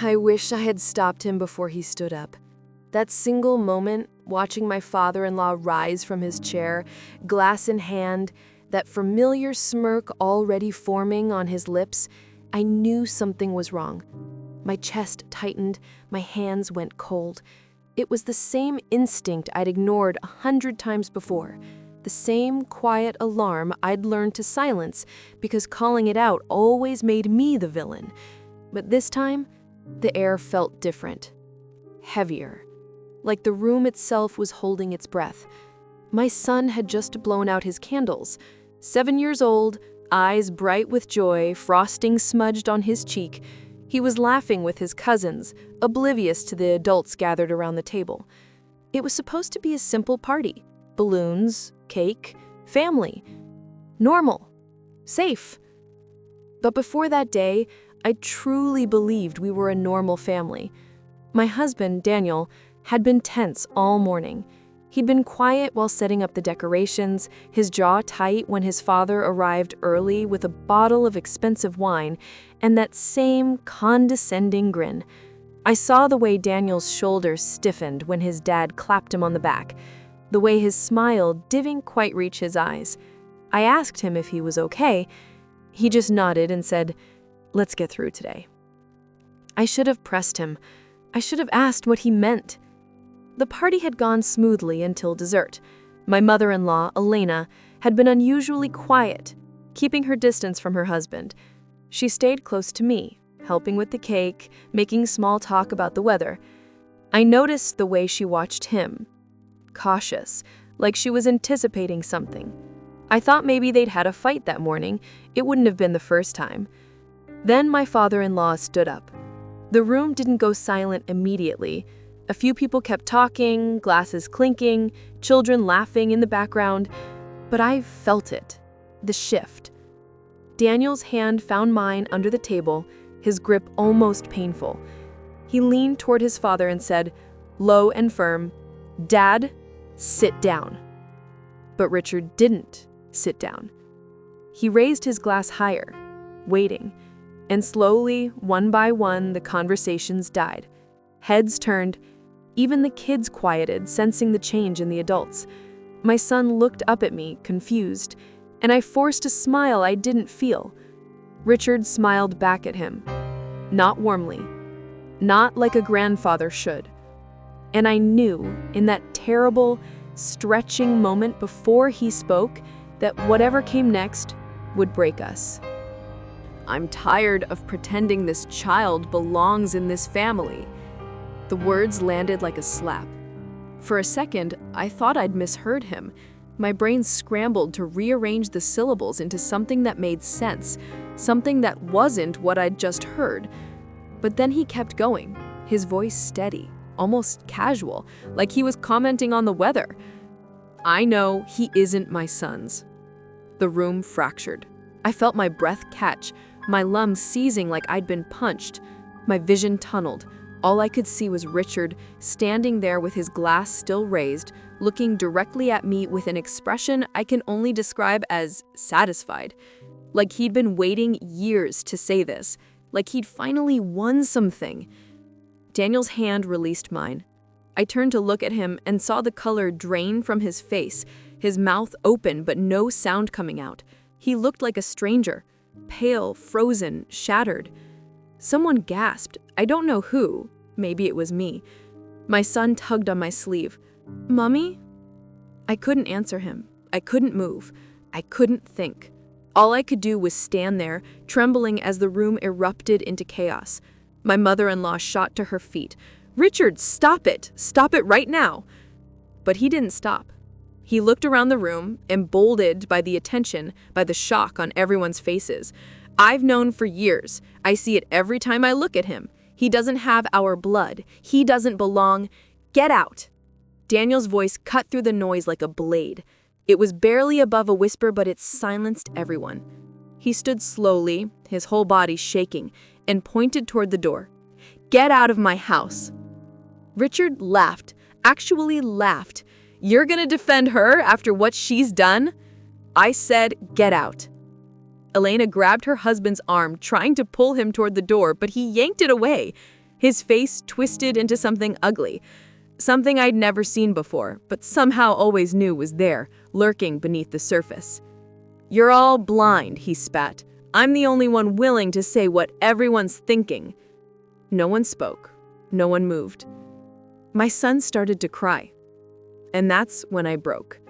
I wish I had stopped him before he stood up. That single moment, watching my father-in-law rise from his chair, glass in hand, that familiar smirk already forming on his lips, I knew something was wrong. My chest tightened, my hands went cold. It was the same instinct I'd ignored 100 times before, the same quiet alarm I'd learned to silence because calling it out always made me the villain. But this time, the air felt different, heavier, like the room itself was holding its breath. My son had just blown out his candles. 7 years old, eyes bright with joy, frosting smudged on his cheek. He was laughing with his cousins, oblivious to the adults gathered around the table. It was supposed to be a simple party. Balloons, cake, family. Normal. Safe. But before that day, I truly believed we were a normal family. My husband, Daniel, had been tense all morning. He'd been quiet while setting up the decorations, his jaw tight when his father arrived early with a bottle of expensive wine, and that same condescending grin. I saw the way Daniel's shoulders stiffened when his dad clapped him on the back, the way his smile didn't quite reach his eyes. I asked him if he was okay. He just nodded and said, "Let's get through today." I should have pressed him. I should have asked what he meant. The party had gone smoothly until dessert. My mother-in-law, Elena, had been unusually quiet, keeping her distance from her husband. She stayed close to me, helping with the cake, making small talk about the weather. I noticed the way she watched him, cautious, like she was anticipating something. I thought maybe they'd had a fight that morning. It wouldn't have been the first time. Then my father-in-law stood up. The room didn't go silent immediately. A few people kept talking, glasses clinking, children laughing in the background, but I felt it, the shift. Daniel's hand found mine under the table, his grip almost painful. He leaned toward his father and said, low and firm, "Dad, sit down." But Richard didn't sit down. He raised his glass higher, waiting, and slowly, one by one, the conversations died. Heads turned. Even the kids quieted, sensing the change in the adults. My son looked up at me, confused, and I forced a smile I didn't feel. Richard smiled back at him. Not warmly. Not like a grandfather should. And I knew, in that terrible, stretching moment before he spoke, that whatever came next would break us. "I'm tired of pretending this child belongs in this family." The words landed like a slap. For a second, I thought I'd misheard him. My brain scrambled to rearrange the syllables into something that made sense, something that wasn't what I'd just heard. But then he kept going, his voice steady, almost casual, like he was commenting on the weather. "I know he isn't my son's." The room fractured. I felt my breath catch, my lungs seizing like I'd been punched. My vision tunneled. All I could see was Richard, standing there with his glass still raised, looking directly at me with an expression I can only describe as satisfied. Like he'd been waiting years to say this, like he'd finally won something. Daniel's hand released mine. I turned to look at him and saw the color drain from his face, his mouth open but no sound coming out. He looked like a stranger, pale, frozen, shattered. Someone gasped. I don't know who. Maybe it was me. My son tugged on my sleeve. "Mommy?" I couldn't answer him. I couldn't move. I couldn't think. All I could do was stand there, trembling as the room erupted into chaos. My mother-in-law shot to her feet. "Richard, stop it! Stop it right now!" But he didn't stop. He looked around the room, emboldened by the attention, by the shock on everyone's faces. "I've known for years. I see it every time I look at him. He doesn't have our blood. He doesn't belong. Get out!" Daniel's voice cut through the noise like a blade. It was barely above a whisper, but it silenced everyone. He stood slowly, his whole body shaking, and pointed toward the door. "Get out of my house!" Richard laughed, actually laughed. "You're gonna defend her after what she's done?" I said, "Get out." Elena grabbed her husband's arm, trying to pull him toward the door, but he yanked it away. His face twisted into something ugly. Something I'd never seen before, but somehow always knew was there, lurking beneath the surface. "You're all blind," he spat. "I'm the only one willing to say what everyone's thinking." No one spoke. No one moved. My son started to cry. And that's when I broke.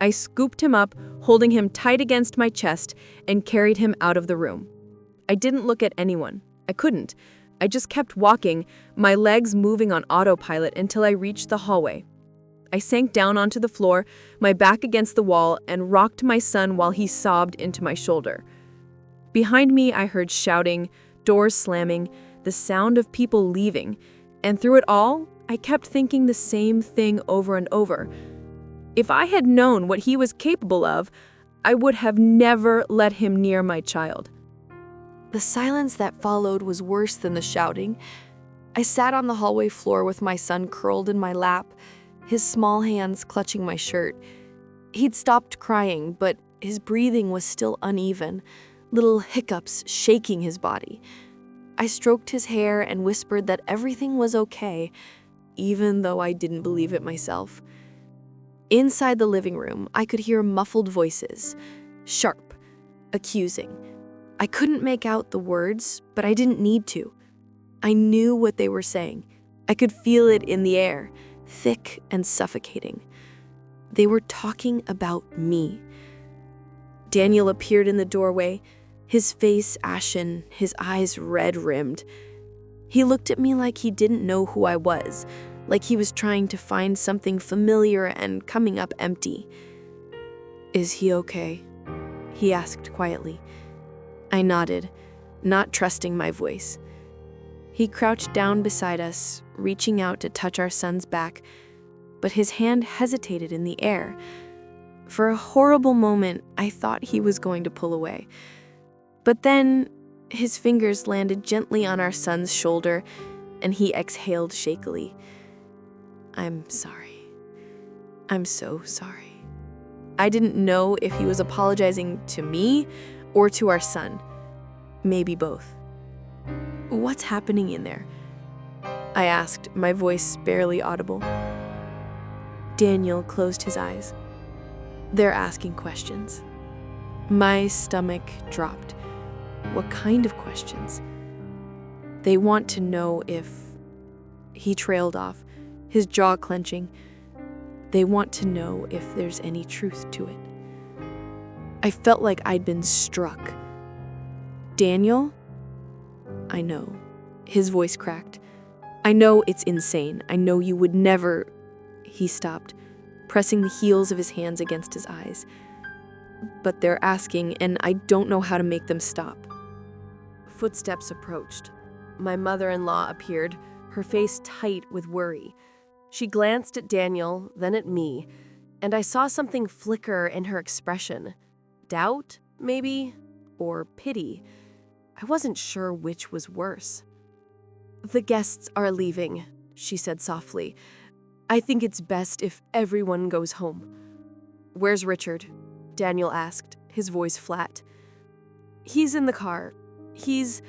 I scooped him up, holding him tight against my chest, and carried him out of the room. I didn't look at anyone. I couldn't. I just kept walking, my legs moving on autopilot until I reached the hallway. I sank down onto the floor, my back against the wall, and rocked my son while he sobbed into my shoulder. Behind me, I heard shouting, doors slamming, the sound of people leaving, and through it all, I kept thinking the same thing over and over. If I had known what he was capable of, I would have never let him near my child. The silence that followed was worse than the shouting. I sat on the hallway floor with my son curled in my lap, his small hands clutching my shirt. He'd stopped crying, but his breathing was still uneven, little hiccups shaking his body. I stroked his hair and whispered that everything was okay, even though I didn't believe it myself. Inside the living room, I could hear muffled voices, sharp, accusing. I couldn't make out the words, but I didn't need to. I knew what they were saying. I could feel it in the air, thick and suffocating. They were talking about me. Daniel appeared in the doorway, his face ashen, his eyes red-rimmed. He looked at me like he didn't know who I was, like he was trying to find something familiar and coming up empty. "Is he okay?" he asked quietly. I nodded, not trusting my voice. He crouched down beside us, reaching out to touch our son's back, but his hand hesitated in the air. For a horrible moment, I thought he was going to pull away. But then, his fingers landed gently on our son's shoulder, and he exhaled shakily. "I'm sorry. I'm so sorry." I didn't know if he was apologizing to me or to our son. Maybe both. "What's happening in there?" I asked, my voice barely audible. Daniel closed his eyes. "They're asking questions." My stomach dropped. What kind of questions? "They want to know if..." He trailed off, his jaw clenching. "They want to know if there's any truth to it." I felt like I'd been struck. "Daniel?" "I know." His voice cracked. "I know it's insane. I know you would never..." He stopped, pressing the heels of his hands against his eyes. "But they're asking, and I don't know how to make them stop." Footsteps approached. My mother-in-law appeared, her face tight with worry. She glanced at Daniel, then at me, and I saw something flicker in her expression. Doubt, maybe, or pity. I wasn't sure which was worse. "The guests are leaving," she said softly. "I think it's best if everyone goes home." "Where's Richard?" Daniel asked, his voice flat. "He's in the car. He's..."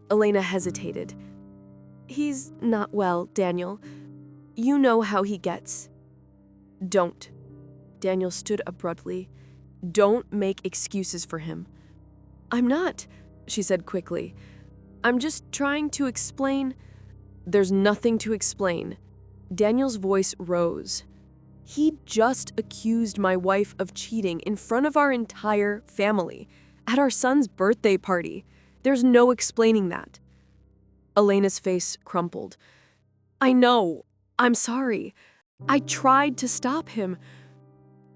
Elena hesitated. "He's not well, Daniel. You know how he gets." "Don't." Daniel stood abruptly. "Don't make excuses for him." "I'm not," she said quickly. "I'm just trying to explain..." "There's nothing to explain." Daniel's voice rose. "He just accused my wife of cheating in front of our entire family, at our son's birthday party. There's no explaining that." Elena's face crumpled. "I know. I'm sorry. I tried to stop him."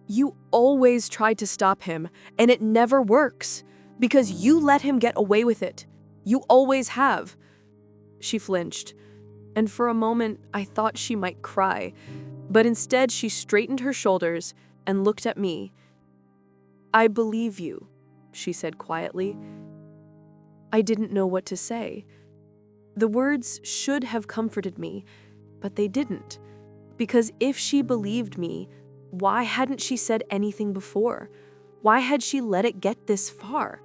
"You always try to stop him, and it never works, because you let him get away with it. You always have." She flinched, and for a moment I thought she might cry, but instead she straightened her shoulders and looked at me. "I believe you," she said quietly. I didn't know what to say. The words should have comforted me, but they didn't. Because if she believed me, why hadn't she said anything before? Why had she let it get this far?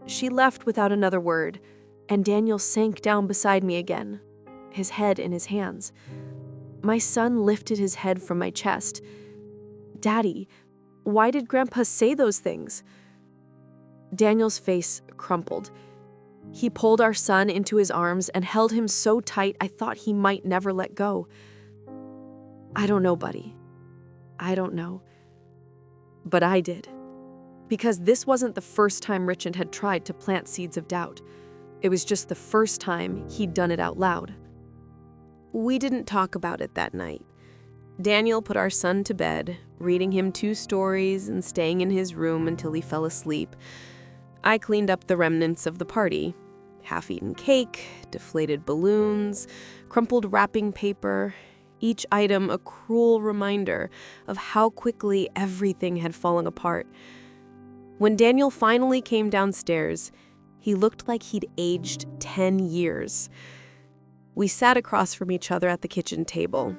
She left without another word, and Daniel sank down beside me again, his head in his hands. My son lifted his head from my chest. "Daddy, why did Grandpa say those things?" Daniel's face crumpled. He pulled our son into his arms and held him so tight I thought he might never let go. "I don't know, buddy. I don't know." But I did. Because this wasn't the first time Richard had tried to plant seeds of doubt. It was just the first time he'd done it out loud. We didn't talk about it that night. Daniel put our son to bed, reading him 2 stories and staying in his room until he fell asleep. I cleaned up the remnants of the party. Half-eaten cake, deflated balloons, crumpled wrapping paper, each item a cruel reminder of how quickly everything had fallen apart. When Daniel finally came downstairs, he looked like he'd aged 10 years. We sat across from each other at the kitchen table,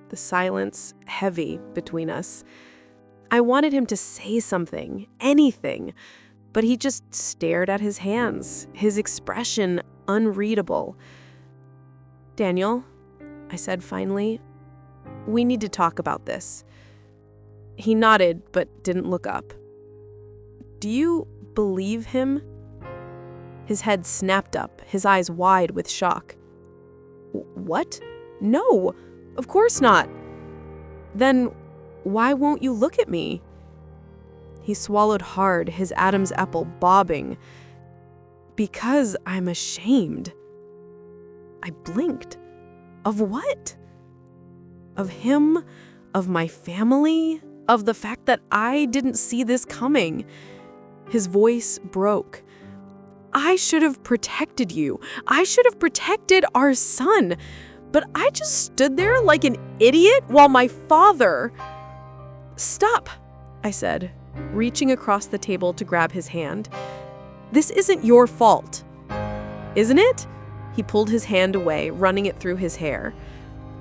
the silence heavy between us. I wanted him to say something, anything, but he just stared at his hands, his expression unreadable. "Daniel," I said finally, "we need to talk about this." He nodded but didn't look up. "Do you believe him?" His head snapped up, his eyes wide with shock. "What? No, of course not." "Then why won't you look at me?" He swallowed hard, his Adam's apple bobbing. "Because I'm ashamed." I blinked. Of what? Of him? Of my family? Of the fact that I didn't see this coming? His voice broke. "I should have protected you. I should have protected our son. But I just stood there like an idiot while my father—" "Stop," I said, reaching across the table to grab his hand. "This isn't your fault." "Isn't it?" He pulled his hand away, running it through his hair.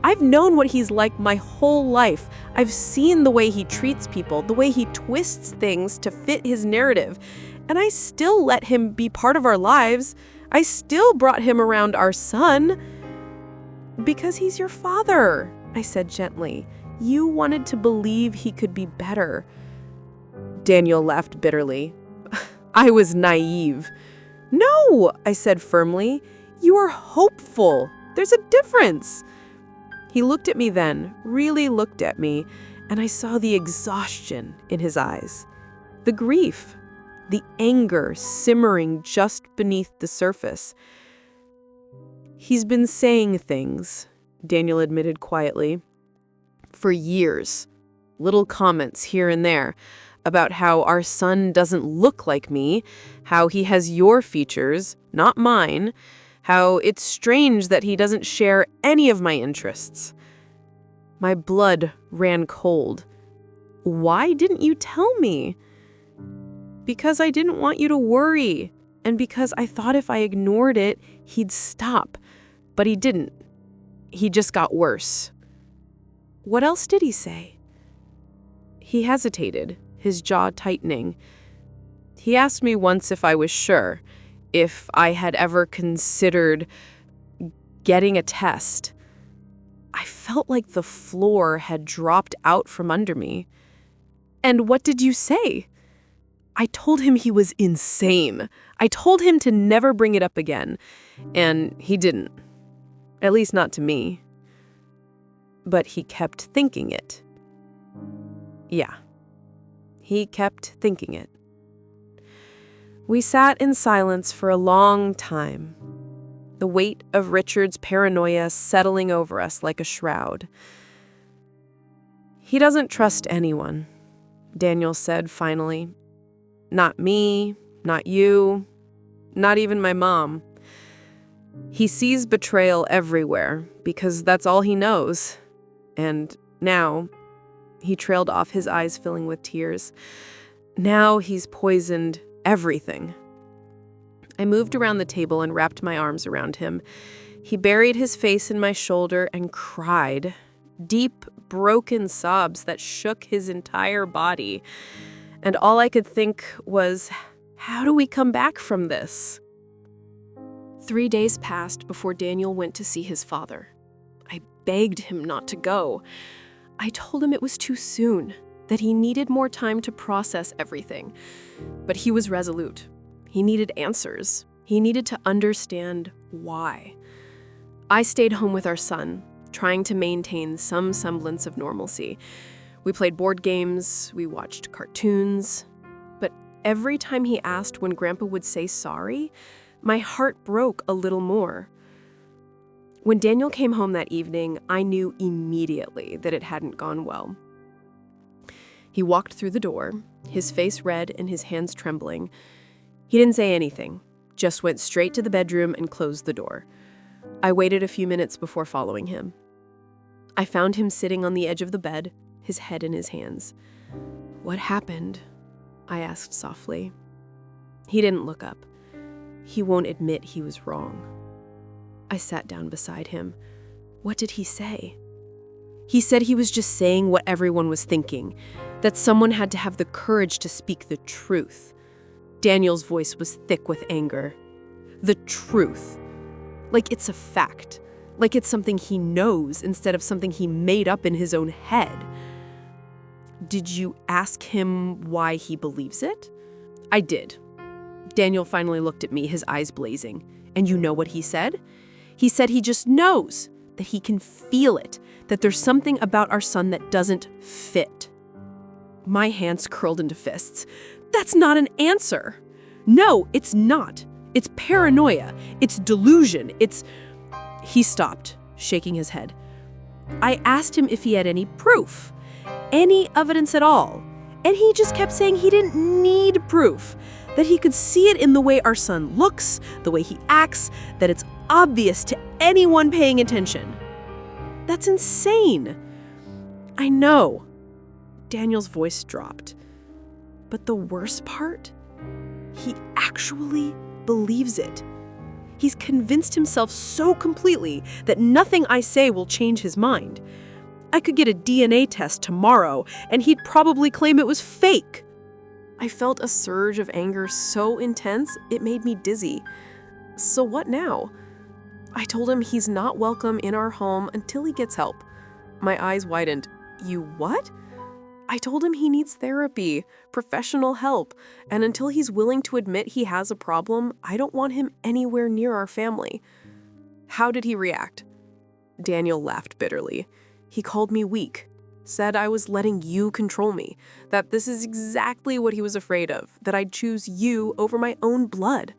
"I've known what he's like my whole life. I've seen the way he treats people, the way he twists things to fit his narrative. And I still let him be part of our lives. I still brought him around our son." "Because he's your father," I said gently. "You wanted to believe he could be better." Daniel laughed bitterly. "I was naive." "No," I said firmly. "You are hopeful. There's a difference." He looked at me then, really looked at me, and I saw the exhaustion in his eyes. The grief, the anger simmering just beneath the surface. "He's been saying things," Daniel admitted quietly, "for years. Little comments here and there about how our son doesn't look like me, how he has your features, not mine, how it's strange that he doesn't share any of my interests." My blood ran cold. "Why didn't you tell me?" "Because I didn't want you to worry, and because I thought if I ignored it, he'd stop. But he didn't. He just got worse." "What else did he say?" He hesitated, his jaw tightening. He asked me once if I was sure, if I had ever considered getting a test. I felt like the floor had dropped out from under me. "And what did you say?" I told him he was insane. I told him to never bring it up again, and he didn't. At least not to me. But he kept thinking it. Yeah. He kept thinking it. We sat in silence for a long time, the weight of Richard's paranoia settling over us like a shroud. "He doesn't trust anyone," Daniel said finally. "Not me, not you, not even my mom. He sees betrayal everywhere because that's all he knows. And now," he trailed off, his eyes filling with tears, "now he's poisoned everything." I moved around the table and wrapped my arms around him. He buried his face in my shoulder and cried, deep, broken sobs that shook his entire body. And all I could think was How do we come back from this? 3 days passed before Daniel went to see his father. I begged him not to go. I told him it was too soon, that he needed more time to process everything. But he was resolute. He needed answers. He needed to understand why. I stayed home with our son, trying to maintain some semblance of normalcy. We played board games, we watched cartoons. But every time he asked when Grandpa would say sorry, my heart broke a little more. When Daniel came home that evening, I knew immediately that it hadn't gone well. He walked through the door, his face red and his hands trembling. He didn't say anything, just went straight to the bedroom and closed the door. I waited a few minutes before following him. I found him sitting on the edge of the bed, his head in his hands. "What happened?" I asked softly. He didn't look up. He won't admit he was wrong. I sat down beside him. What did he say? He said he was just saying what everyone was thinking, that someone had to have the courage to speak the truth. Daniel's voice was thick with anger. The truth. Like it's a fact. Like it's something he knows instead of something he made up in his own head. Did you ask him why he believes it? I did. Daniel finally looked at me, his eyes blazing. And you know what he said? He said he just knows, that he can feel it, that there's something about our son that doesn't fit. My hands curled into fists. That's not an answer. No, it's not. It's paranoia. It's delusion. He stopped, shaking his head. I asked him if he had any proof, any evidence at all, and he just kept saying he didn't need proof, that he could see it in the way our son looks, the way he acts, that it's obvious to anyone paying attention. That's insane. I know. Daniel's voice dropped. But the worst part? He actually believes it. He's convinced himself so completely that nothing I say will change his mind. I could get a DNA test tomorrow, and he'd probably claim it was fake. I felt a surge of anger so intense, it made me dizzy. So what now? I told him he's not welcome in our home until he gets help. My eyes widened. You what? I told him he needs therapy, professional help, and until he's willing to admit he has a problem, I don't want him anywhere near our family. How did he react? Daniel laughed bitterly. He called me weak, said I was letting you control me, that this is exactly what he was afraid of, that I'd choose you over my own blood.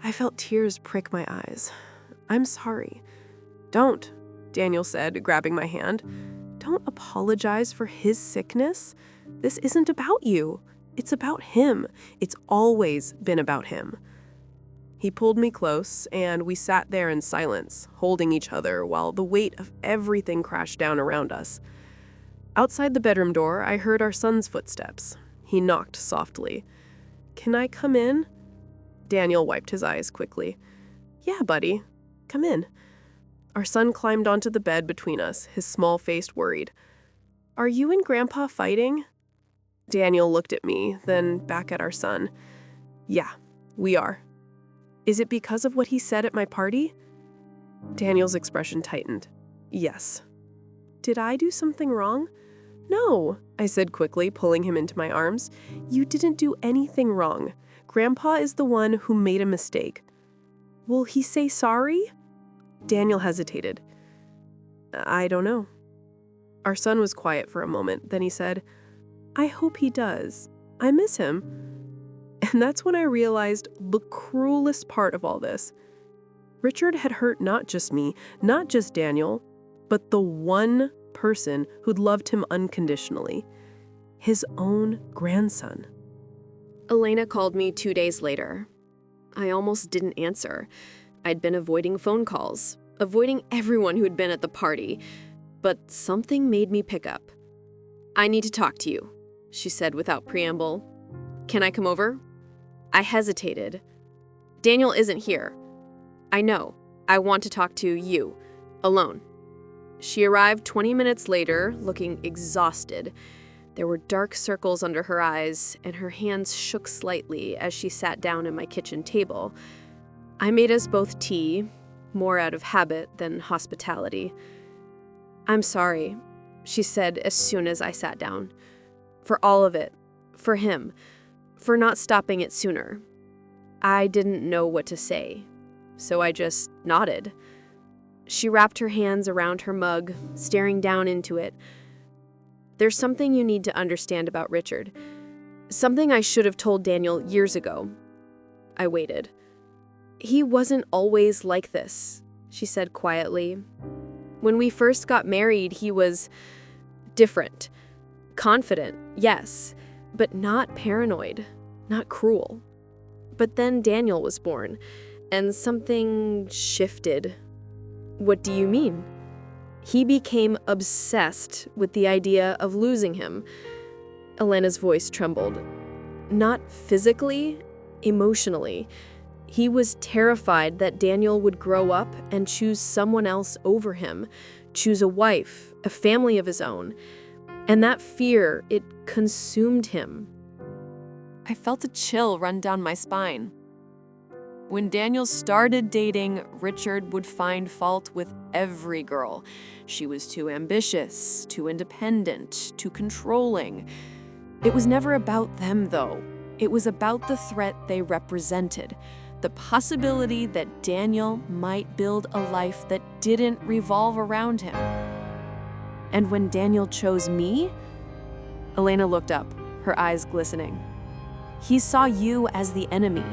I felt tears prick my eyes. I'm sorry. Don't, Daniel said, grabbing my hand. Don't apologize for his sickness. This isn't about you. It's about him. It's always been about him. He pulled me close, and we sat there in silence, holding each other while the weight of everything crashed down around us. Outside the bedroom door, I heard our son's footsteps. He knocked softly. Can I come in? Daniel wiped his eyes quickly. Yeah, buddy. Come in. Our son climbed onto the bed between us, his small face worried. Are you and Grandpa fighting? Daniel looked at me, then back at our son. Yeah, we are. Is it because of what he said at my party? Daniel's expression tightened. Yes. Did I do something wrong? No, I said quickly, pulling him into my arms. You didn't do anything wrong. Grandpa is the one who made a mistake. Will he say sorry? Daniel hesitated. I don't know. Our son was quiet for a moment, then he said, I hope he does. I miss him. And that's when I realized the cruelest part of all this. Richard had hurt not just me, not just Daniel, but the one person who'd loved him unconditionally. His own grandson. Elena called me 2 days later. I almost didn't answer. I'd been avoiding phone calls, avoiding everyone who'd been at the party, but something made me pick up. I need to talk to you, she said without preamble. Can I come over? I hesitated. Daniel isn't here. I know. I want to talk to you, alone. She arrived 20 minutes later, looking exhausted. There were dark circles under her eyes, and her hands shook slightly as she sat down at my kitchen table. I made us both tea, more out of habit than hospitality. "I'm sorry," she said as soon as I sat down. "For all of it. For him. For not stopping it sooner." I didn't know what to say, so I just nodded. She wrapped her hands around her mug, staring down into it. "There's something you need to understand about Richard. Something I should have told Daniel years ago." I waited. "He wasn't always like this," she said quietly. "When we first got married, he was different. Confident, yes, but not paranoid, not cruel. But then Daniel was born, and something shifted." "What do you mean?" "He became obsessed with the idea of losing him." Elena's voice trembled. "Not physically, emotionally. He was terrified that Daniel would grow up and choose someone else over him, choose a wife, a family of his own. And that fear, it consumed him." I felt a chill run down my spine. When Daniel started dating, Richard would find fault with every girl. She was too ambitious, too independent, too controlling. It was never about them, though. It was about the threat they represented, the possibility that Daniel might build a life that didn't revolve around him. And when Daniel chose me, Elena looked up, her eyes glistening. "He saw you as the enemy,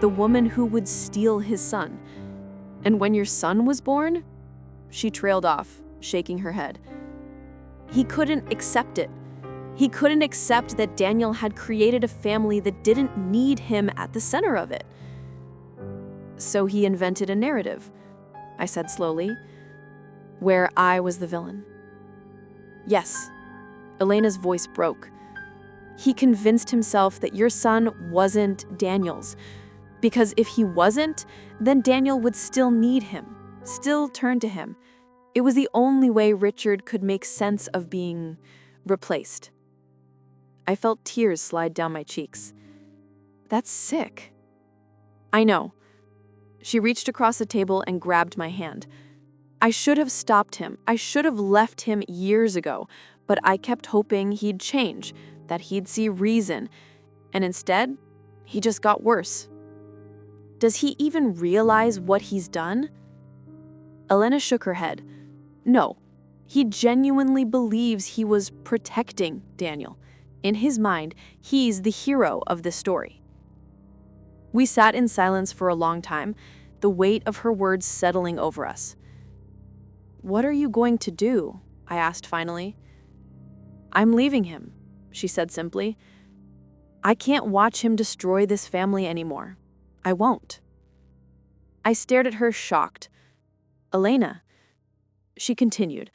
the woman who would steal his son. And when your son was born," she trailed off, shaking her head, "he couldn't accept it. He couldn't accept that Daniel had created a family that didn't need him at the center of it. So he invented a narrative," I said slowly, "where I was the villain." "Yes." Elena's voice broke. "He convinced himself that your son wasn't Daniel's. Because if he wasn't, then Daniel would still need him, still turn to him. It was the only way Richard could make sense of being replaced." I felt tears slide down my cheeks. "That's sick." "I know." She reached across the table and grabbed my hand. "I should have stopped him. I should have left him years ago, but I kept hoping he'd change, that he'd see reason, and instead, he just got worse." "Does he even realize what he's done?" Elena shook her head. "No, he genuinely believes he was protecting Daniel. In his mind, he's the hero of this story." We sat in silence for a long time, the weight of her words settling over us. "What are you going to do?" I asked finally. "I'm leaving him," she said simply. "I can't watch him destroy this family anymore. I won't." I stared at her, shocked. "Elena," she continued,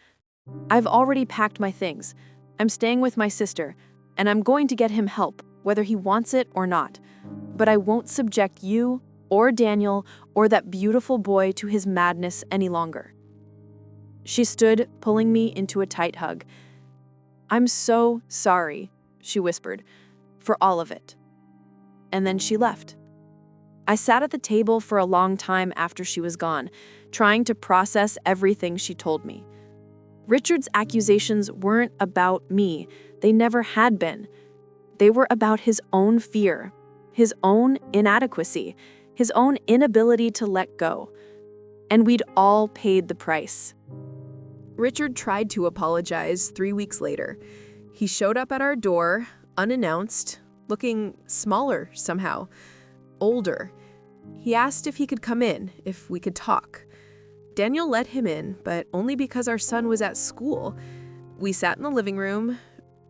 "I've already packed my things. I'm staying with my sister, and I'm going to get him help, whether he wants it or not. But I won't subject you, or Daniel, or that beautiful boy to his madness any longer." She stood, pulling me into a tight hug. "I'm so sorry," she whispered, "for all of it." And then she left. I sat at the table for a long time after she was gone, trying to process everything she told me. Richard's accusations weren't about me. They never had been. They were about his own fear, his own inadequacy, his own inability to let go. And we'd all paid the price. Richard tried to apologize 3 weeks later. He showed up at our door, unannounced, looking smaller somehow, older. He asked if he could come in, if we could talk. Daniel let him in, but only because our son was at school. We sat in the living room,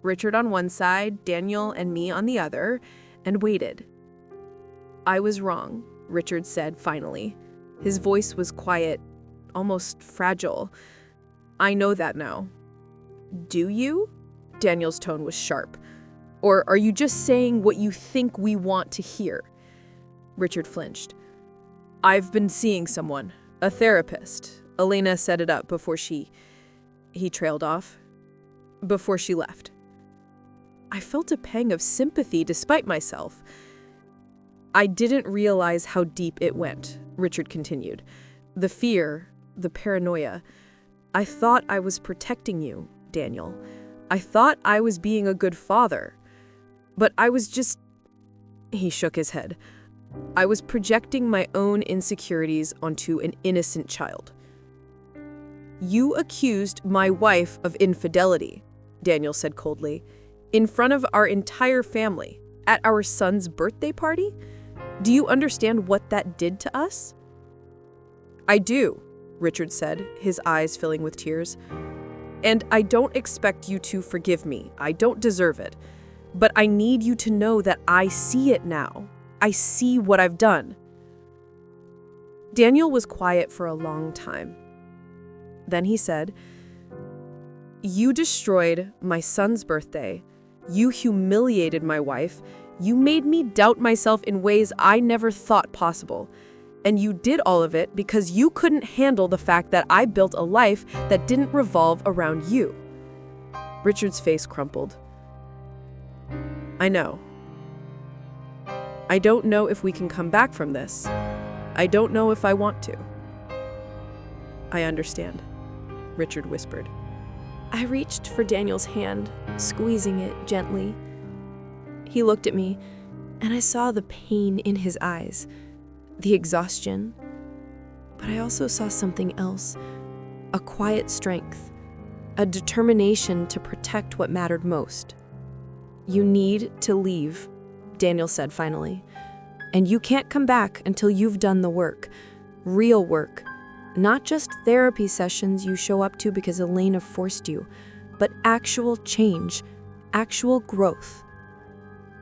Richard on one side, Daniel and me on the other, and waited. "I was wrong," Richard said finally. His voice was quiet, almost fragile. "I know that now." "Do you?" Daniel's tone was sharp. "Or are you just saying what you think we want to hear?" Richard flinched. "I've been seeing someone, a therapist. Elena set it up before he trailed off. Before she left." I felt a pang of sympathy despite myself. I didn't realize how deep it went, Richard continued. The fear, the paranoia. I thought I was protecting you, Daniel. I thought I was being a good father. But I was just... He shook his head. I was projecting my own insecurities onto an innocent child. You accused my wife of infidelity, Daniel said coldly, in front of our entire family, at our son's birthday party? Do you understand what that did to us? I do, Richard said, his eyes filling with tears. And I don't expect you to forgive me. I don't deserve it. But I need you to know that I see it now. I see what I've done. Daniel was quiet for a long time. Then he said, You destroyed my son's birthday. You humiliated my wife. You made me doubt myself in ways I never thought possible. And you did all of it because you couldn't handle the fact that I built a life that didn't revolve around you. Richard's face crumpled. I know. I don't know if we can come back from this. I don't know if I want to. I understand, Richard whispered. I reached for Daniel's hand, squeezing it gently. He looked at me, and I saw the pain in his eyes, the exhaustion. But I also saw something else, a quiet strength, a determination to protect what mattered most. You need to leave, Daniel said finally. And you can't come back until you've done the work, real work. Not just therapy sessions you show up to because Elena forced you, but actual change, actual growth.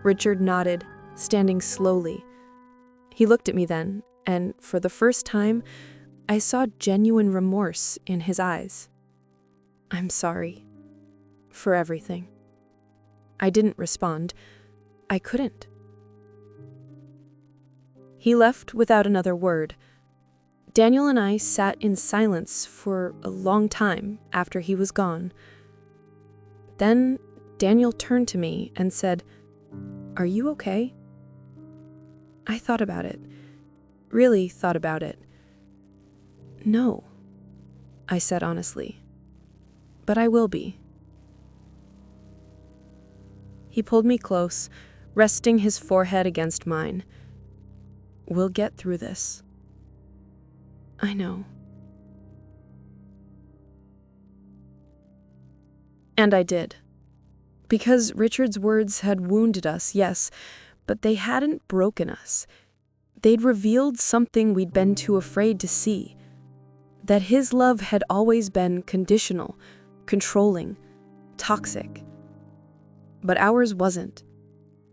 Richard nodded, standing slowly. He looked at me then, and for the first time, I saw genuine remorse in his eyes. I'm sorry. For everything. I didn't respond. I couldn't. He left without another word. Daniel and I sat in silence for a long time after he was gone. Then Daniel turned to me and said, Are you okay? I thought about it. Really thought about it. No, I said honestly. But I will be. He pulled me close, resting his forehead against mine. We'll get through this. I know. And I did. Because Richard's words had wounded us, yes, but they hadn't broken us. They'd revealed something we'd been too afraid to see. That his love had always been conditional, controlling, toxic. But ours wasn't.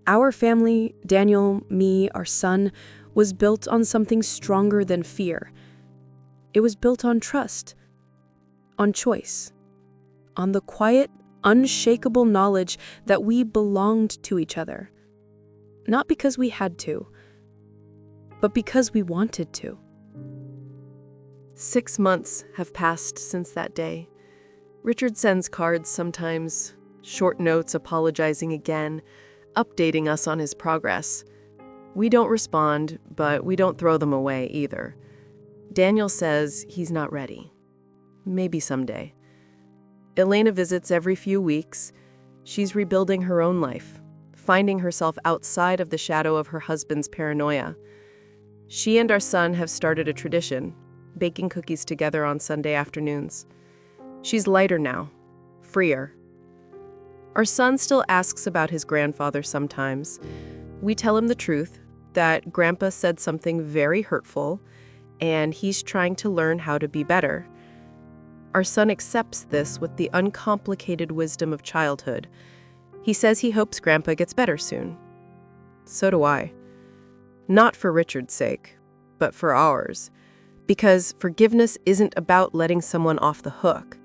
Our family, Daniel, me, our son, was built on something stronger than fear. It was built on trust, on choice, on the quiet, unshakable knowledge that we belonged to each other. Not because we had to, but because we wanted to. 6 months have passed since that day. Richard sends cards sometimes, short notes apologizing again, updating us on his progress. We don't respond, but we don't throw them away either. Daniel says he's not ready. Maybe someday. Elena visits every few weeks. She's rebuilding her own life, finding herself outside of the shadow of her husband's paranoia. She and our son have started a tradition, baking cookies together on Sunday afternoons. She's lighter now, freer. Our son still asks about his grandfather sometimes. We tell him the truth, that Grandpa said something very hurtful, and he's trying to learn how to be better. Our son accepts this with the uncomplicated wisdom of childhood. He says he hopes Grandpa gets better soon. So do I. Not for Richard's sake, but for ours. Because forgiveness isn't about letting someone off the hook.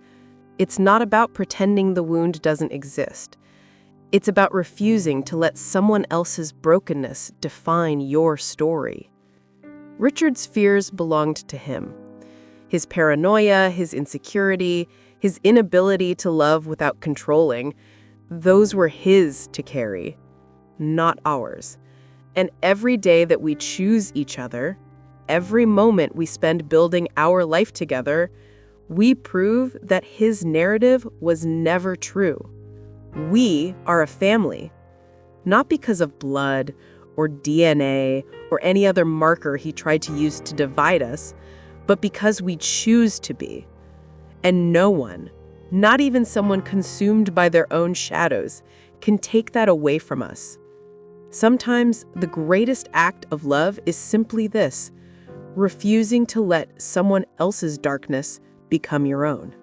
It's not about pretending the wound doesn't exist. It's about refusing to let someone else's brokenness define your story. Richard's fears belonged to him. His paranoia, his insecurity, his inability to love without controlling, Those were his to carry, not ours. And every day that we choose each other, every moment we spend building our life together, we prove that his narrative was never true. We are a family, not because of blood or DNA or any other marker he tried to use to divide us, but because we choose to be. And no one, not even someone consumed by their own shadows, can take that away from us. Sometimes the greatest act of love is simply this: refusing to let someone else's darkness become your own.